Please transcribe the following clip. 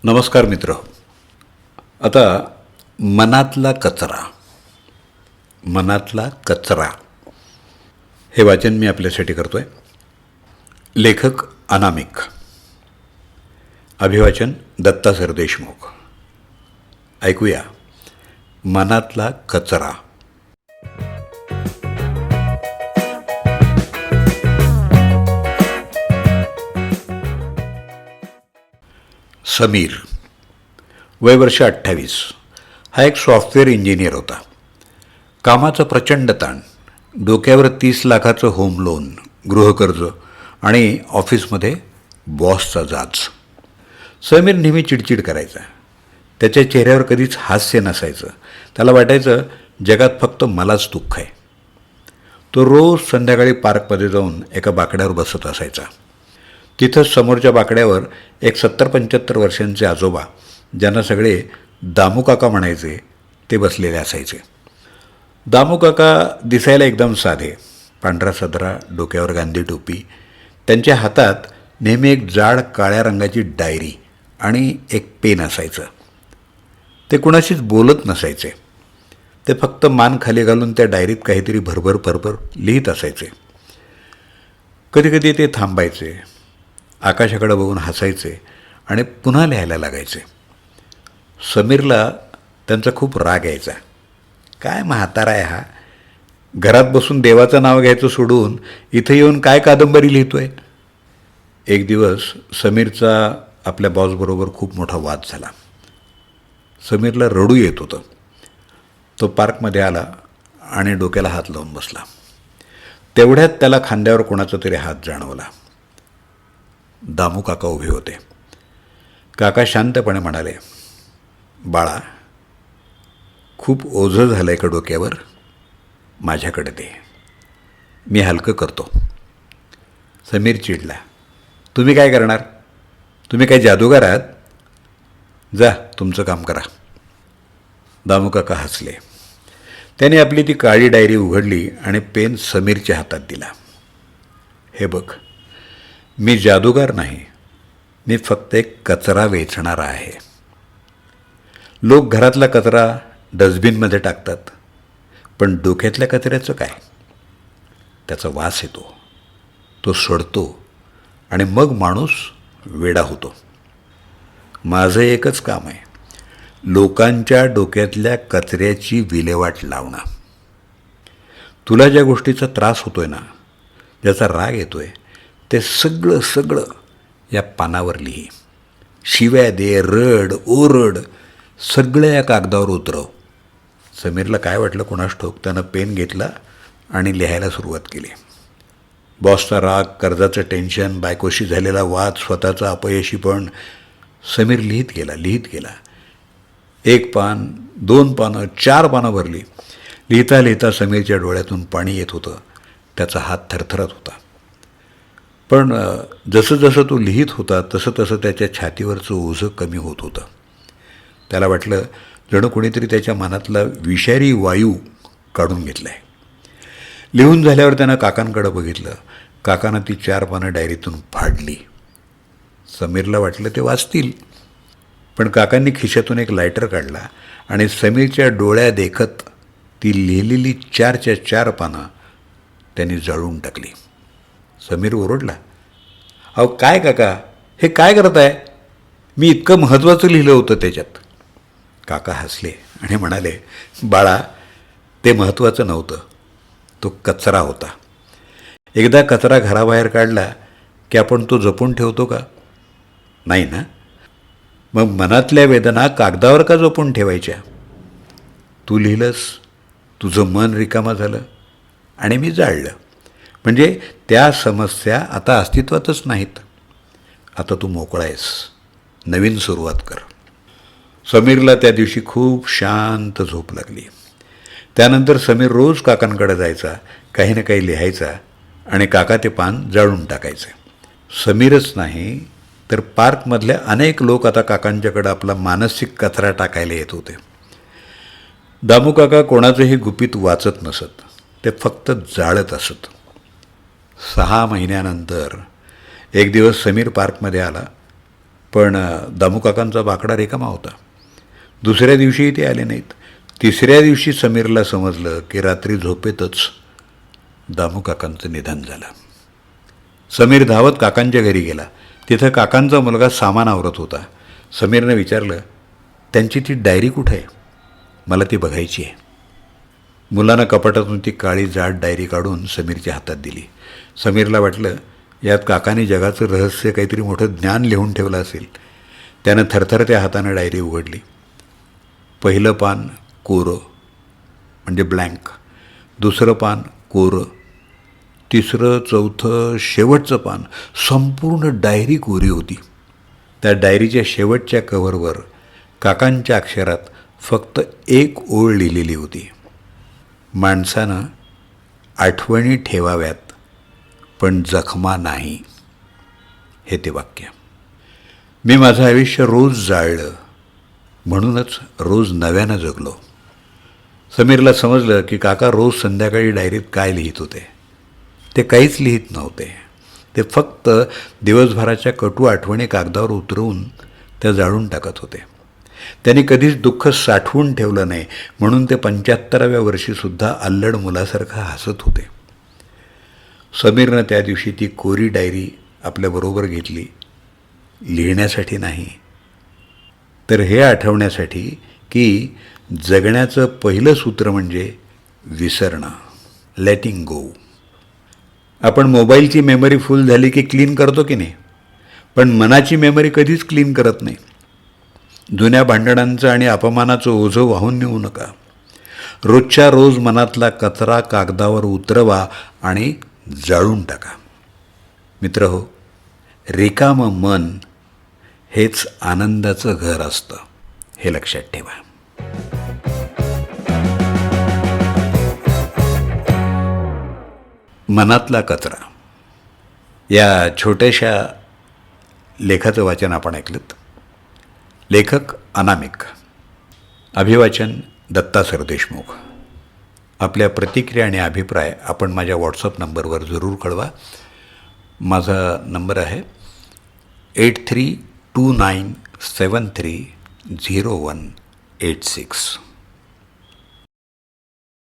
नमस्कार मित्र. आता मनातला कचरा हे वाचन मी आपल्यासाठी करतो आहे. लेखक अनामिक, अभिवाचन दत्ता सर देशमुख. ऐकूया मनातला कचरा. समीर, वय वर्ष 28. हा एक सॉफ्टवेअर इंजिनियर होता. कामाचं प्रचंड ताण, डोक्यावर 30 लाखाचं होम लोन, गृहकर्ज आणि ऑफिसमध्ये बॉसचा जाच. समीर नेहमी चिडचिड करायचा. त्याच्या चेहऱ्यावर कधीच हास्य नसायचं. त्याला वाटायचं जगात फक्त मलाच दुःख आहे. तो रोज संध्याकाळी पार्कमध्ये जाऊन एका बाकड्यावर बसत असायचा. तिथंच समोरच्या बाकड्यावर एक 70-75 वर्षांचे आजोबा, ज्यांना सगळे दामूकाका म्हणायचे, ते बसलेले असायचे. दामूकाका दिसायला एकदम साधे, पांढरा सदरा, डोक्यावर गांधी टोपी. त्यांच्या हातात नेहमी एक जाड काळ्या रंगाची डायरी आणि एक पेन असायचं. ते कुणाशीच बोलत नसायचे. ते फक्त मान खाली घालून त्या डायरीत काहीतरी भरभर लिहित असायचे. कधीकधी ते थांबायचे, आकाशाकडे बघून हसायचे आणि पुन्हा लिहायला लागायचे. समीरला त्यांचा खूप राग यायचा. काय म्हातारा आहे हा, घरात बसून देवाचं नाव घ्यायचं सोडून इथं येऊन काय कादंबरी लिहितोय. एक दिवस समीरचा आपल्या बॉसबरोबर खूप मोठा वाद झाला. समीरला रडू येत होतं. तो पार्कमध्ये आला आणि डोक्याला हात लावून बसला. तेवढ्यात त्याला खांद्यावर कोणाचा तरी हात जाणवला. दामू काका उभे होते. काका शांतपणे म्हणाले, बाळा, खूप ओझं झालं आहे का डोक्यावर? माझ्याकडे दे, मी हलकं करतो. समीर चिडला. तुम्ही काय करणार? तुम्ही काय जादूगार आहात? जा, तुमचं काम करा. दामू काका हसले. त्याने आपली ती काळी डायरी उघडली आणि पेन समीरच्या हातात दिला. हे बघ, मी जादूगार नाही, मी फक्त एक कचरा वेचणारा आहे. लोक घरातला कचरा डस्टबिनमध्ये टाकतात, पण डोक्यातल्या कचऱ्याचं काय? त्याचा वास येतो, तो सडतो आणि मग माणूस वेडा होतो. माझं एकच काम आहे, लोकांच्या डोक्यातल्या कचऱ्याची विल्हेवाट लावणं. तुला ज्या गोष्टीचा त्रास होतोय ना, ज्याचा राग येतोय, ते सगळं या पानावर लिही. शिव्या दे, रड, ओरड, सगळं या कागदावर उतरव. समीरला काय वाटलं कोणास ठाऊक, त्यानं पेन घेतला आणि लिहायला सुरुवात केली. बॉसचा राग, कर्जाचं टेन्शन, बायकोशी झालेला वाद, स्वतःचा अपयशीपण. समीर लिहित गेला. 1 पान, 2 पानं, 4 पानं भरली. लिहिता लिहिता समीरच्या डोळ्यातून पाणी येत होतं. त्याचा हात थरथरत होता. पण जसं तो लिहित होता तसं त्याच्या छातीवरचं ओझं कमी होत होतं. त्याला वाटलं जणू कोणीतरी त्याच्या मनातला विषारी वायू काढून घेतला आहे. लिहून झाल्यावर त्यानं काकांकडं बघितलं. काकानं ती 4 पानं डायरीतून फाडली. समीरला वाटलं ते वाचतील, पण काकांनी खिशातून एक लायटर काढला आणि समीरच्या डोळ्या देखत ती लिहिलेली 4च्या 4 पानं त्यांनी जळून टाकली. समीर ओरडला, अहो काय काका, हे काय करत आहे? मी इतकं महत्त्वाचं लिहिलं होतं त्याच्यात. काका हसले आणि म्हणाले, बाळा, ते महत्त्वाचं नव्हतं, तो कचरा होता. एकदा कचरा घराबाहेर काढला की आपण तो जपून ठेवतो का? नाही ना. मग मनातल्या वेदना कागदावर का जपून ठेवायच्या? तू लिहिलंस, तुझं मन रिकामं झालं आणि मी जाळलं. म्हणजे त्या समस्या आता अस्तित्वातच नाहीत. आता तू मोकळा आहेस, नवीन सुरुवात कर. समीरला त्या दिवशी खूप शांत झोप लागली. त्यानंतर समीर रोज काकांकडे जायचा, काही ना काही लिहायचा आणि काका ते पान जाळून टाकायचे. समीरच नाही तर पार्कमधले अनेक लोक आता काकांच्याकडं आपला मानसिक कचरा टाकायला येत होते. दामू काका कोणाचंही गुपित वाचत नसत, ते फक्त जाळत असत. 6 महिन्यानंतर एक दिवस समीर पार्कमध्ये आला. पण दामूकाकांचा बाकडा रिकामा होता. दुसऱ्या दिवशीही ते आले नाहीत. तिसऱ्या दिवशी समीरला समजलं की रात्री झोपेतच दामूकाकांचं निधन झालं. समीर धावत काकांच्या घरी गेला. तिथं काकांचा मुलगा सामान आवरत होता. समीरनं विचारलं, त्यांची ती डायरी कुठं आहे? मला ती बघायची आहे. मुलानं कपाटातून ती काळी जाड डायरी काढून समीरच्या हातात दिली. समीरला वाटलं यात काकाने जगाचं रहस्य, काहीतरी मोठं ज्ञान लिहून ठेवलं असेल. त्यानं थरथरत्या हातानं डायरी उघडली. पहिलं पान कोरं म्हणजे ब्लँक, दुसरं पान कोरं, तिसरं, चौथं, शेवटचं पान संपूर्ण डायरी कोरी होती. त्या डायरीच्या शेवटच्या कव्हरवर काकांच्या अक्षरात फक्त एक ओळ लिहिलेली होती. माणसानं आठवणी ठेवाव्यात पण जखमा नाही, हे ते वाक्य. मी माझं आयुष्य रोज जाळलं, म्हणूनच रोज नव्यानं जगलो. समीरला समजलं की काका रोज संध्याकाळी डायरीत काय लिहित होते. ते काहीच लिहित नव्हते. ते फक्त दिवसभराच्या कटू आठवणी कागदावर उतरवून त्या जाळून टाकत होते. त्यांनी कधीच दुःख साठवून ठेवलं नाही, म्हणून ते 75व्या वर्षीसुद्धा अल्लड मुलासारखं हसत होते. समीरनं त्या दिवशी ती कोरी डायरी आपल्याबरोबर घेतली, लिहिण्यासाठी नाही, तर हे आठवण्यासाठी की जगण्याचं पहिलं सूत्र म्हणजे विसरणं, लेटिंग गो. आपण मोबाईलची मेमरी फुल झाली की क्लीन करतो की नाही, पण मनाची मेमरी कधीच क्लीन करत नाही. जुन्या भांडणांचं आणि अपमानाचं ओझं वाहून नेऊ नका. रोजच्या रोज मनातला कचरा कागदावर उतरवा आणि जाळून टाका. मित्रहो, रिकामं मन हेच आनंदाचं घर असतं, हे लक्षात ठेवा. मनातला कचरा या छोट्याशा लेखाचं वाचन आपण ऐकलं. लेखक अनामिक, अभिवाचन दत्ता सरदेशमुख. आपल्या प्रतिक्रिया आणि अभिप्राय आपण माझ्या व्हॉट्सअप नंबरवर जरूर कळवा. माझा नंबर आहे 8329730186.